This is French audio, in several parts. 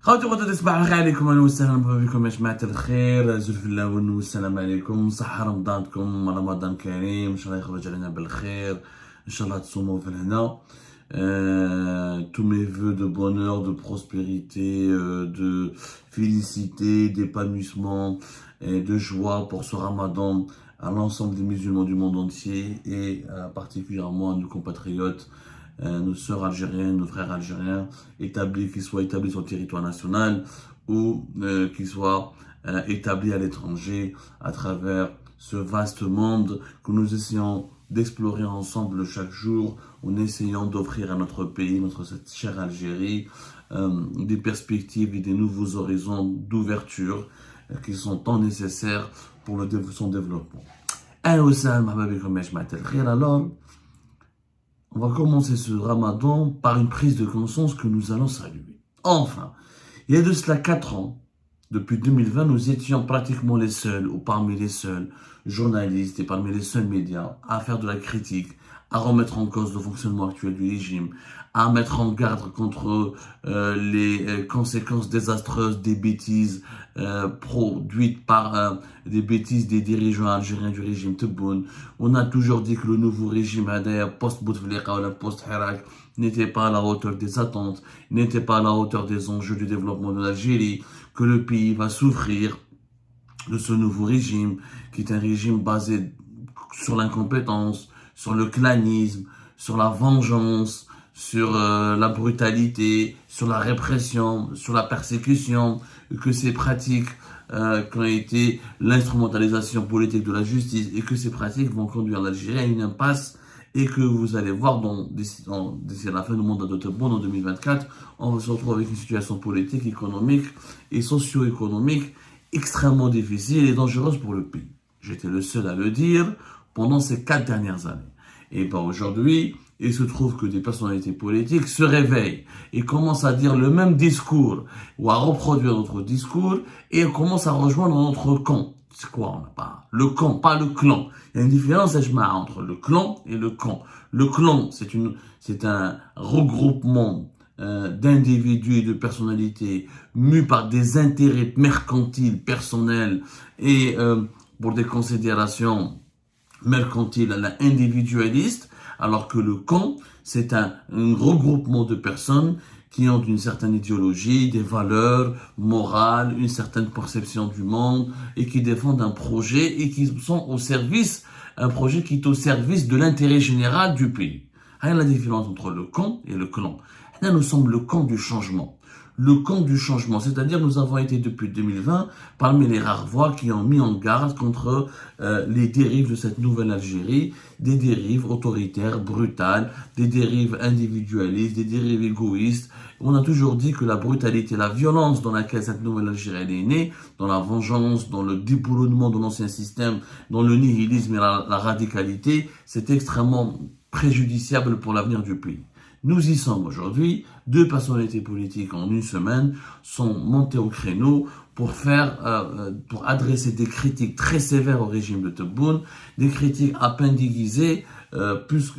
خواتي خواتاتي صباح الخير عليكم، اهلا وسهلا بكم يا جماعه الخير. زلف الله والسلام عليكم، صحه رمضانكم، رمضان كريم، ان شاء الله يخرج علينا بالخير، ان شاء الله تصوموا في الهنا. Tous mes vœux de bonheur, de prospérité, de félicité, d'épanouissement et de joie pour ce ramadan à l'ensemble des musulmans du monde entier et particulièrement à nos compatriotes, nos sœurs algériennes, nos frères algériens, qu'ils soient établis sur le territoire national ou qu'ils soient établis à l'étranger à travers ce vaste monde que nous essayons d'explorer ensemble chaque jour en essayant d'offrir à notre pays, cette chère Algérie, des perspectives et des nouveaux horizons d'ouverture qui sont tant nécessaires pour son développement. Alors, on va commencer ce ramadan par une prise de conscience que nous allons saluer. Enfin, il y a de cela 4 ans, depuis 2020, nous étions pratiquement les seuls, ou parmi les seuls journalistes et parmi les seuls médias à faire de la critique, à remettre en cause le fonctionnement actuel du régime, à mettre en garde contre les conséquences désastreuses des bêtises produites par des bêtises des dirigeants algériens du régime Tebboune. On a toujours dit que le nouveau régime post-Bouteflika ou la post-Hirak n'était pas à la hauteur des attentes, n'était pas à la hauteur des enjeux du développement de l'Algérie, que le pays va souffrir de ce nouveau régime, qui est un régime basé sur l'incompétence, sur le clanisme, sur la vengeance, sur la brutalité, sur la répression, sur la persécution, que ces pratiques qui ont été l'instrumentalisation politique de la justice et que ces pratiques vont conduire l'Algérie à une impasse et que vous allez voir d'ici la fin du mandat de Tebboune en 2024, on va se retrouver avec une situation politique, économique et socio-économique extrêmement difficile et dangereuse pour le pays. J'étais le seul à le dire pendant ces 4 dernières années. Et bien aujourd'hui, il se trouve que des personnalités politiques se réveillent et commencent à dire le même discours ou à reproduire notre discours et commencent à rejoindre notre camp. C'est quoi? On n'a pas le camp, pas le clan. Il y a une différence entre le clan et le camp. Le clan, c'est un regroupement d'individus et de personnalités mus par des intérêts mercantiles, personnels et pour des considérations mercantiles, individualistes, alors que le camp, c'est un regroupement de personnes qui ont une certaine idéologie, des valeurs morales, une certaine perception du monde et qui défendent un projet et qui sont un projet qui est au service de l'intérêt général du pays. Rien la différence entre le camp et le clan. Là, nous sommes le camp du changement. Le camp du changement, c'est-à-dire nous avons été depuis 2020 parmi les rares voix qui ont mis en garde contre les dérives de cette nouvelle Algérie, des dérives autoritaires, brutales, des dérives individualistes, des dérives égoïstes. On a toujours dit que la brutalité, la violence dans laquelle cette nouvelle Algérie est née, dans la vengeance, dans le déboulonnement de l'ancien système, dans le nihilisme et la radicalité, c'est extrêmement préjudiciable pour l'avenir du pays. Nous y sommes aujourd'hui, 2 personnalités politiques en une semaine sont montées au créneau pour adresser des critiques très sévères au régime de Tebboune, des critiques à peine déguisées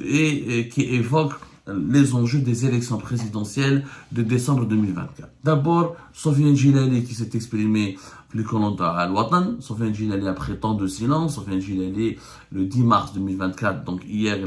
et qui évoquent les enjeux des élections présidentielles de décembre 2024. D'abord, Sofiane Djilali qui s'est exprimé plus qu'on à Al-Watan. Sofiane Djilali après tant de silence. Sofiane Djilali le 10 mars 2024, donc hier,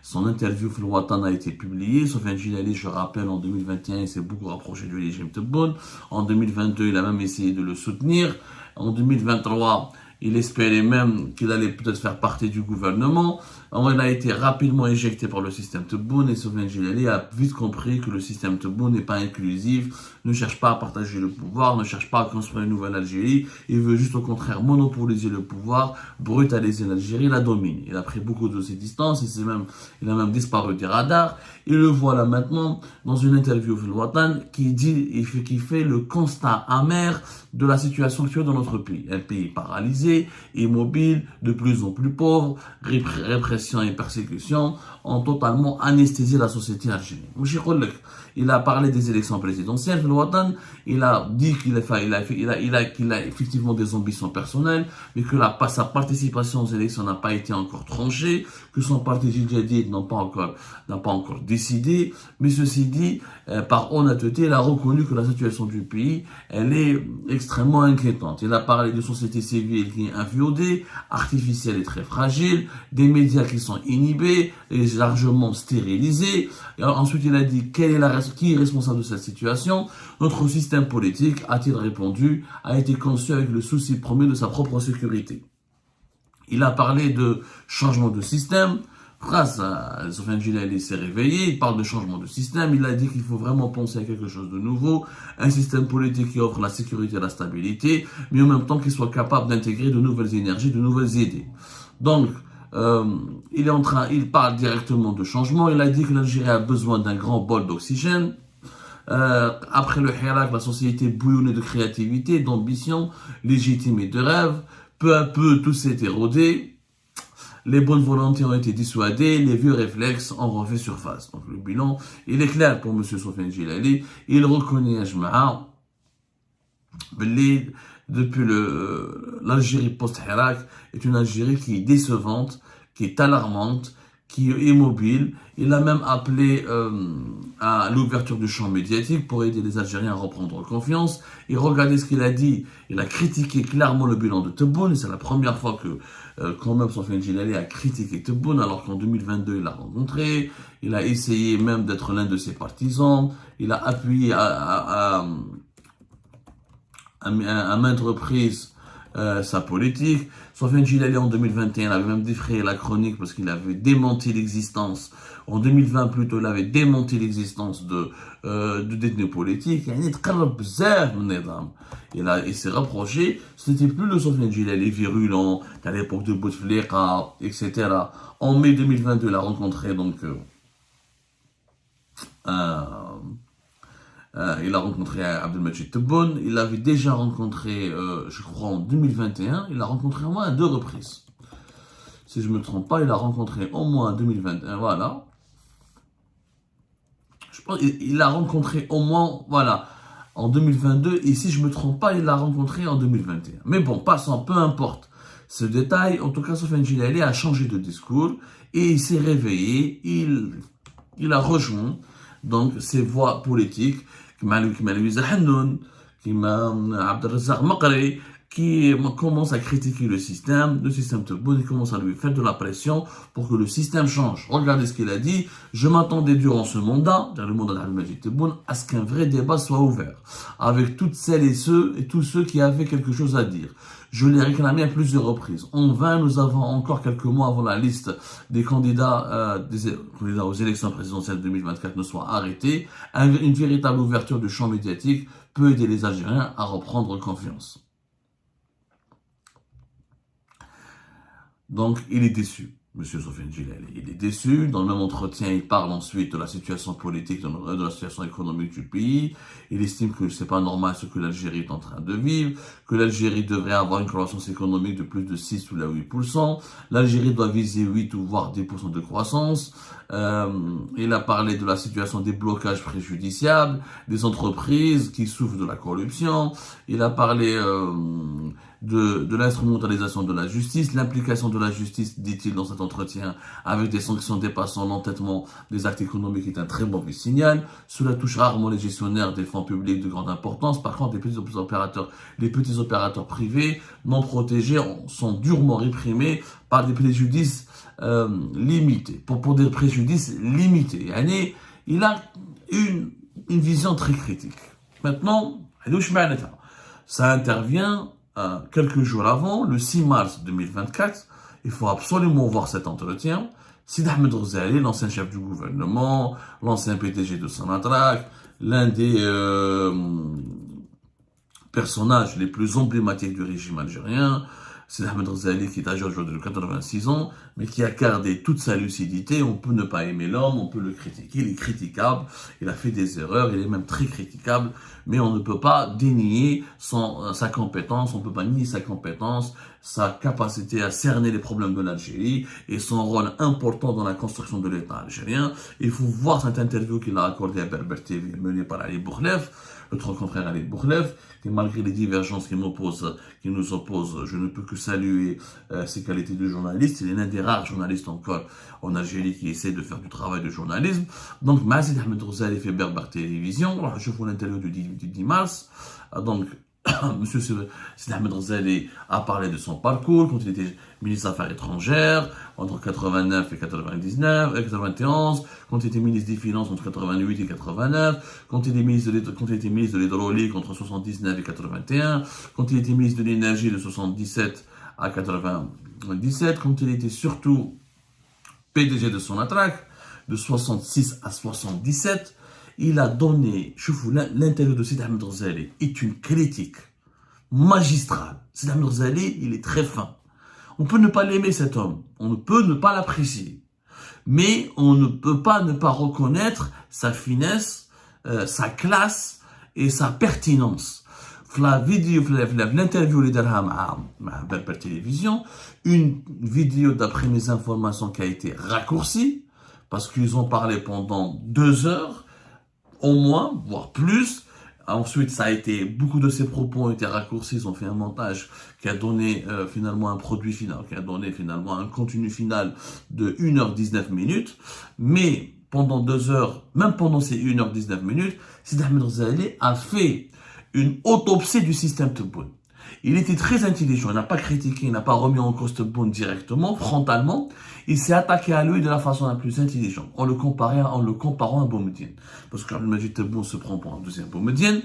son interview sur Al-Watan a été publiée. Sofiane Djilali, je rappelle, en 2021, il s'est beaucoup rapproché du régime Tebboune. En 2022, il a même essayé de le soutenir. En 2023, il espérait même qu'il allait peut-être faire partie du gouvernement. Il a été rapidement éjecté par le système Tebboune et Sofiane Djilali a vite compris que le système Tebboune n'est pas inclusif, ne cherche pas à partager le pouvoir, ne cherche pas à construire une nouvelle Algérie. Il veut juste au contraire monopoliser le pouvoir, brutaliser l'Algérie, la dominer. Il a pris beaucoup de ses distances, il a même disparu des radars. Et le voilà maintenant dans une interview au Watan qui fait le constat amer de la situation actuelle dans notre pays. Un pays paralysé, paralysés, immobiles, de plus en plus pauvres, répression et persécution ont totalement anesthésié la société algérienne. Il a parlé des élections présidentielles, il a dit qu'il a effectivement des ambitions personnelles, mais que sa participation aux élections n'a pas été encore tranchée, que son parti Jadid n'a pas encore décidé, mais ceci dit, par honnêteté, il a reconnu que la situation du pays, elle est extrêmement inquiétante. Il a parlé de société civile qui est infiodée, artificielle et très fragile, des médias qui sont inhibés et largement stérilisés. Et ensuite, il a dit qui est responsable de cette situation. Notre système politique, a-t-il répondu, a été conçu avec le souci premier de sa propre sécurité. Il a parlé de changement de système. Grâce à Sofiane Djilali s'est réveillé, il parle de changement de système, il a dit qu'il faut vraiment penser à quelque chose de nouveau, un système politique qui offre la sécurité et la stabilité, mais en même temps qu'il soit capable d'intégrer de nouvelles énergies, de nouvelles idées. Donc, il parle directement de changement, il a dit que l'Algérie a besoin d'un grand bol d'oxygène. Après le Hirak, la société bouillonnait de créativité, d'ambition, légitime et de rêve. Peu à peu, tout s'est érodé. Les bonnes volontés ont été dissuadées, les vieux réflexes ont refait surface. Donc le bilan, il est clair pour M. Sofiane Djilali. Il reconnaît Ajma'a, depuis l'Algérie post-Hirak est une Algérie qui est décevante, qui est alarmante, qui est immobile. Il a même appelé à l'ouverture du champ médiatique pour aider les Algériens à reprendre confiance. Et regardez ce qu'il a dit. Il a critiqué clairement le bilan de Tebboune. C'est la première fois que quand même Sofiane Djilali a critiqué Tebboune, alors qu'en 2022 il l'a rencontré. Il a essayé même d'être l'un de ses partisans. Il a appuyé à maintes reprises sa politique. Sofiane Djilali en 2021 avait même défrayé la chronique parce qu'il avait démenti l'existence. En 2020 plutôt, il avait démenti l'existence de détenus politiques. Il s'est rapproché. C'était plus le Sofiane Djilali virulent à l'époque de Bouteflika, etc. En mai 2022, il a rencontré donc il a rencontré Abdelmajid Tebboune. Il l'avait déjà rencontré, je crois, en 2021. Il l'a rencontré au moins à 2 reprises. Si je ne me trompe pas, il l'a rencontré au moins en 2021. Voilà. Je pense il l'a rencontré au moins, voilà, en 2022. Et si je ne me trompe pas, il l'a rencontré en 2021. Mais bon, passons, peu importe ce détail. En tout cas, Sofiane Djilali a changé de discours et il s'est réveillé. Il a rejoint donc ses voix politiques كيما لويزا حنون كيما عبد الرزاق مقري qui commence à critiquer le système Tebboune, il commence à lui faire de la pression pour que le système change. Regardez ce qu'il a dit. Je m'attendais durant ce mandat, dans le mandat d'Abdelmajid Tebboune, à ce qu'un vrai débat soit ouvert, avec toutes celles et tous ceux qui avaient quelque chose à dire. Je l'ai réclamé à plusieurs reprises. En vain, nous avons encore quelques mois avant la liste des candidats aux élections présidentielles 2024 ne soit arrêtée. Une véritable ouverture du champ médiatique peut aider les Algériens à reprendre confiance. Donc, il est déçu, M. Sofiane Djilali. Il est déçu. Dans le même entretien, il parle ensuite de la situation politique, de la situation économique du pays. Il estime que c'est pas normal ce que l'Algérie est en train de vivre, que l'Algérie devrait avoir une croissance économique de plus de 6 ou 8%. L'Algérie doit viser 8 ou voire 10% de croissance. Il a parlé de la situation des blocages préjudiciables, des entreprises qui souffrent de la corruption. Il a parlé de l'instrumentalisation de la justice, l'implication de la justice, dit-il dans cet entretien, avec des sanctions dépassant l'entêtement des actes économiques est un très mauvais signal. Cela touche rarement les gestionnaires des fonds publics de grande importance. Par contre, les petits opérateurs privés non protégés sont durement réprimés par des préjudices limités. Pour des préjudices limités. Il a une vision très critique. Maintenant, ça intervient quelques jours avant, le 6 mars 2024, il faut absolument voir cet entretien. Sidi Ahmed Ghazali, l'ancien chef du gouvernement, l'ancien PDG de Sonatrach, l'un des personnages les plus emblématiques du régime algérien, Sidi Ahmed Ghazali qui est âgé aujourd'hui de 86 ans, mais qui a gardé toute sa lucidité. On peut ne pas aimer l'homme, on peut le critiquer, il est critiquable, il a fait des erreurs, il est même très critiquable, mais on ne peut pas dénier sa compétence, on ne peut pas nier sa compétence, sa capacité à cerner les problèmes de l'Algérie et son rôle important dans la construction de l'État algérien. Il faut voir cette interview qu'il a accordée à Berber TV, menée par Ali Bourlef, notre confrère Ali Bourlef, qui malgré les divergences qui nous opposent, je ne peux que saluer ses qualités de journaliste. Il est l'un des rares journalistes encore en Algérie qui essaie de faire du travail de journalisme. Donc, Mazid Ahmed Ghazali fait Berber Télévision. Je vous l'interview du 10 mars. Donc, Monsieur Sidi Ahmed Ghazali a parlé de son parcours quand il était ministre des Affaires étrangères entre 89 et 91, quand il était ministre des Finances entre 88 et 89, quand il était ministre de l'Hydraulique entre 79 et 81, quand il était ministre de l'Énergie de 77 à 97, quand il était surtout PDG de Sonatrach de 66 à 77. Il a donné, je vous l'interview de Sidi Ahmed Ghazali est une critique magistrale. Sidi Ahmed Ghazali, il est très fin. On peut ne pas l'aimer cet homme, on peut ne pas l'apprécier, mais on ne peut pas ne pas reconnaître sa finesse, sa classe et sa pertinence. La vidéo, l'interview les Darham à Berber Télévision, une vidéo d'après mes informations qui a été raccourcie parce qu'ils ont parlé pendant 2 heures. Au moins, voire plus. Ensuite, beaucoup de ces propos ont été raccourcis, ils ont fait un montage qui a donné finalement un produit final, qui a donné finalement un contenu final de 1h19 minutes. Mais pendant 2 heures, même pendant ces 1h19 minutes, Sidi Ahmed Ghazali a fait une autopsie du système Tebboune. Il était très intelligent, il n'a pas critiqué, il n'a pas remis en cause Tebboune directement, frontalement. Il s'est attaqué à lui de la façon la plus intelligente, en le comparant à Boumediene. Parce que Abdelmajid Tebboune se prend pour un deuxième Boumediene,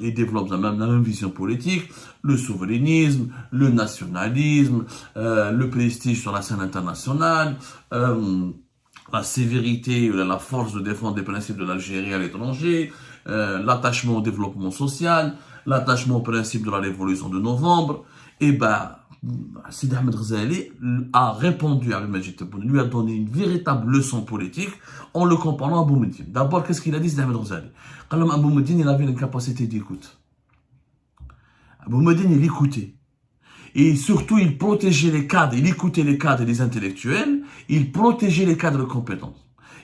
il développe la même vision politique, le souverainisme, le nationalisme, le prestige sur la scène internationale, la sévérité, la force de défendre des principes de l'Algérie à l'étranger, l'attachement au développement social, l'attachement au principe de la révolution de novembre. Et Sidi Ahmed Ghazali a répondu à Abdelmajid Tebboune, lui a donné une véritable leçon politique en le comparant à Boumediene. D'abord, qu'est-ce qu'il a dit Sidi Ahmed Ghazali? Boumediene, il avait une capacité d'écoute. Boumediene, il écoutait. Et surtout, il protégeait les cadres, il écoutait les cadres et les intellectuels, il protégeait les cadres compétents.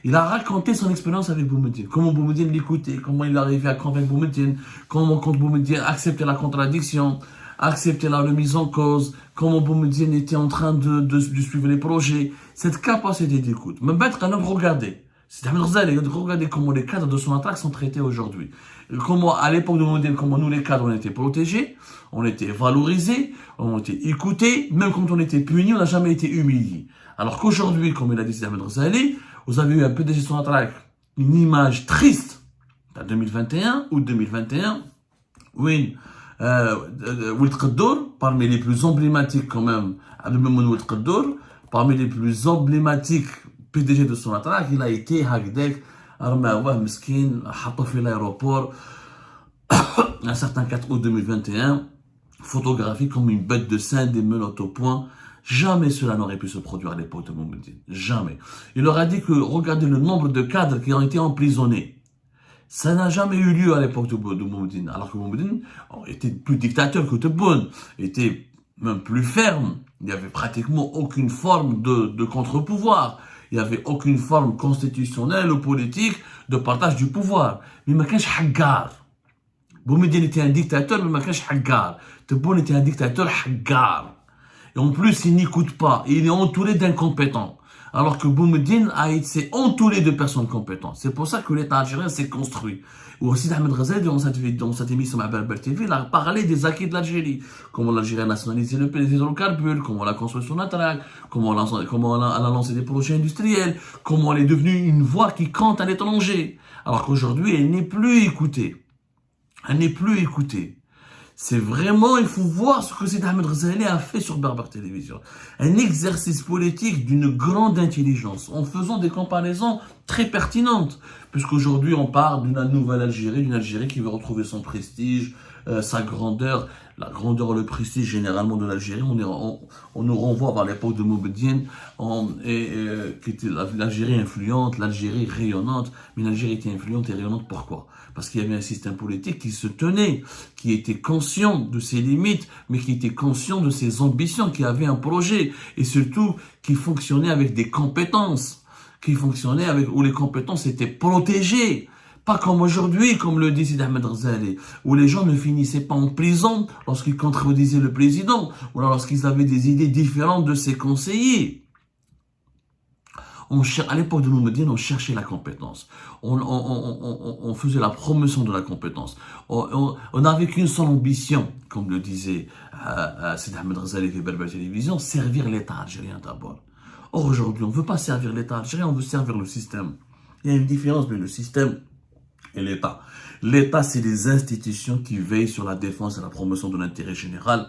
Il a raconté son expérience avec Boumediene, comment Boumediene l'écoutait, comment il arrivait à convaincre Boumediene, comment quand Boumediene acceptait la contradiction, acceptait la remise en cause, comment Boumediene était en train de suivre les projets, cette capacité d'écoute. Mais regardez, c'est regardez comment les cadres de Sonatrach sont traités aujourd'hui. Comment, à l'époque de Boumediene, comment nous les cadres, on était protégés, on était valorisés, on était écoutés, même quand on était punis, on n'a jamais été humiliés. Alors qu'aujourd'hui, comme il a dit Sidi Ahmed Ghazali, vous avez eu un PDG de Sonatrach, une image triste, en 2021 ou 2021, oui, Oued Qaddour, parmi les plus emblématiques quand même, Abdelmamoun Oued Qaddour, parmi les plus emblématiques PDG de Sonatrach, il a été Hagdek, Armaouah Meskin, Hatofi l'aéroport, un certain 4 août 2021, photographié comme une bête de sein, des menottes au poing. Jamais cela n'aurait pu se produire à l'époque de Boumediene. Jamais. Il leur a dit que regardez le nombre de cadres qui ont été emprisonnés. Ça n'a jamais eu lieu à l'époque de Boumediene. Alors que Boumediene était plus dictateur que Tebboune, était même plus ferme. Il n'y avait pratiquement aucune forme de contre-pouvoir. Il n'y avait aucune forme constitutionnelle ou politique de partage du pouvoir. Mais ma kanch haggar. Boumediene était un dictateur, mais ma kanch haggar. Tebboune était un dictateur haggar. Et en plus, il n'écoute pas. Il est entouré d'incompétents. Alors que Boumediene a été entouré de personnes compétentes. C'est pour ça que l'État algérien s'est construit. Ou Sidi Ahmed Ghazali, dans cette émission à Berber TV, il a parlé des acquis de l'Algérie. Comment l'Algérie a nationalisé les hydrocarbures, comment la construction naturelle, comment elle a lancé des projets industriels, comment elle est devenue une voix qui compte à l'étranger. Alors qu'aujourd'hui, elle n'est plus écoutée. Elle n'est plus écoutée. C'est vraiment, il faut voir ce que Sidi Ahmed Ghazali a fait sur Berber Télévision. Un exercice politique d'une grande intelligence, en faisant des comparaisons très pertinente, puisqu'aujourd'hui on parle d'une nouvelle Algérie, d'une Algérie qui veut retrouver son prestige, sa grandeur, la grandeur et le prestige généralement de l'Algérie. On nous renvoie vers l'époque de Moubedine, qui était l'Algérie influente, l'Algérie rayonnante, mais l'Algérie était influente et rayonnante pourquoi? Parce qu'il y avait un système politique qui se tenait, qui était conscient de ses limites, mais qui était conscient de ses ambitions, qui avait un projet, et surtout qui fonctionnait avec des compétences, où les compétences étaient protégées. Pas comme aujourd'hui, comme le dit Sidi Ahmed Ghazali, où les gens ne finissaient pas en prison lorsqu'ils contredisaient le président, ou lorsqu'ils avaient des idées différentes de ses conseillers. À l'époque de Moumedine, on cherchait la compétence. On faisait la promotion de la compétence. On n'avait qu'une seule ambition, comme le disait Sidi Ahmed Ghazali et Berber Télévision, servir l'État algérien d'abord. Or, aujourd'hui, on ne veut pas servir l'État algérien, on veut servir le système. Il y a une différence entre le système et l'État. L'État, c'est les institutions qui veillent sur la défense et la promotion de l'intérêt général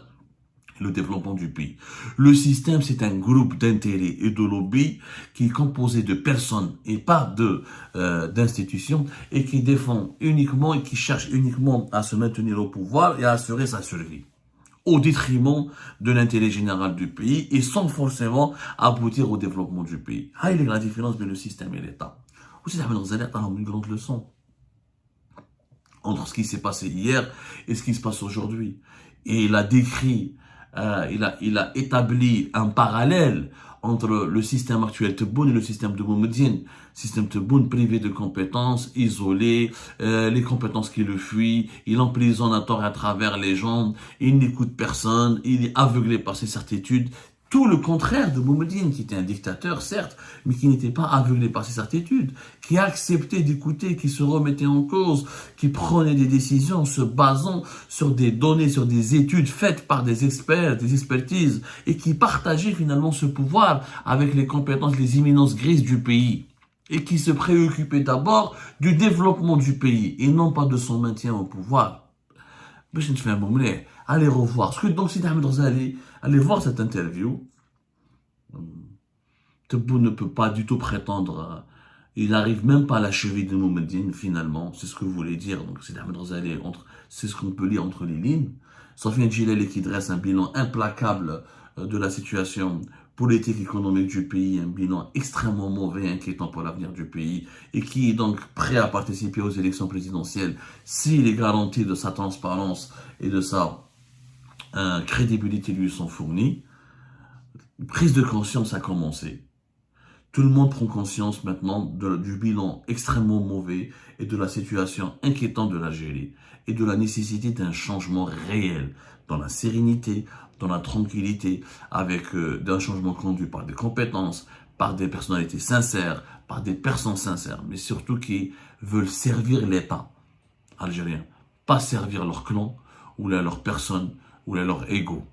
et le développement du pays. Le système, c'est un groupe d'intérêts et de lobbies qui est composé de personnes et pas d'institutions et qui défend uniquement et qui cherche uniquement à se maintenir au pouvoir et à assurer sa survie au détriment de l'intérêt général du pays et sans forcément aboutir au développement du pays. Ah, il y a la différence entre le système et l'État. Aussi, ça donne une grande leçon entre ce qui s'est passé hier et ce qui se passe aujourd'hui. Et il a décrit, il a établi un parallèle entre le système actuel Tebboune et le système de Moumedine. Système Tebboune privé de compétences, isolé, les compétences qui le fuient, il emprisonne à tort et à travers les gens, il n'écoute personne, il est aveuglé par ses certitudes. Tout le contraire de Moumedine, qui était un dictateur, certes, mais qui n'était pas aveuglé par ses certitudes, qui acceptait d'écouter, qui se remettait en cause, qui prenait des décisions en se basant sur des données, sur des études faites par des experts, des expertises, et qui partageait finalement ce pouvoir avec les compétences, les éminences grises du pays, et qui se préoccupait d'abord du développement du pays, et non pas de son maintien au pouvoir. Allez revoir. Ce que donc Sidi Ahmed Ghazali, allez voir cette interview. Tebboune ne peut pas du tout prétendre, il n'arrive même pas à la cheville de Moumedine finalement, c'est ce que vous voulez dire. Donc Sidi Ahmed Ghazali, c'est ce qu'on peut lire entre les lignes. Sofiane Djilali qui dresse un bilan implacable de la situation politique et économique du pays, un bilan extrêmement mauvais et inquiétant pour l'avenir du pays, et qui est donc prêt à participer aux élections présidentielles si les garanties de sa transparence et de sa crédibilité lui sont fournies. Une prise de conscience a commencé. Tout le monde prend conscience maintenant du bilan extrêmement mauvais et de la situation inquiétante de l'Algérie et de la nécessité d'un changement réel dans la sérénité, dans la tranquillité, avec d'un changement conduit par des compétences, par des personnalités sincères, par des personnes sincères, mais surtout qui veulent servir l'État algérien, pas servir leur clan ou leur personne ou leur ego.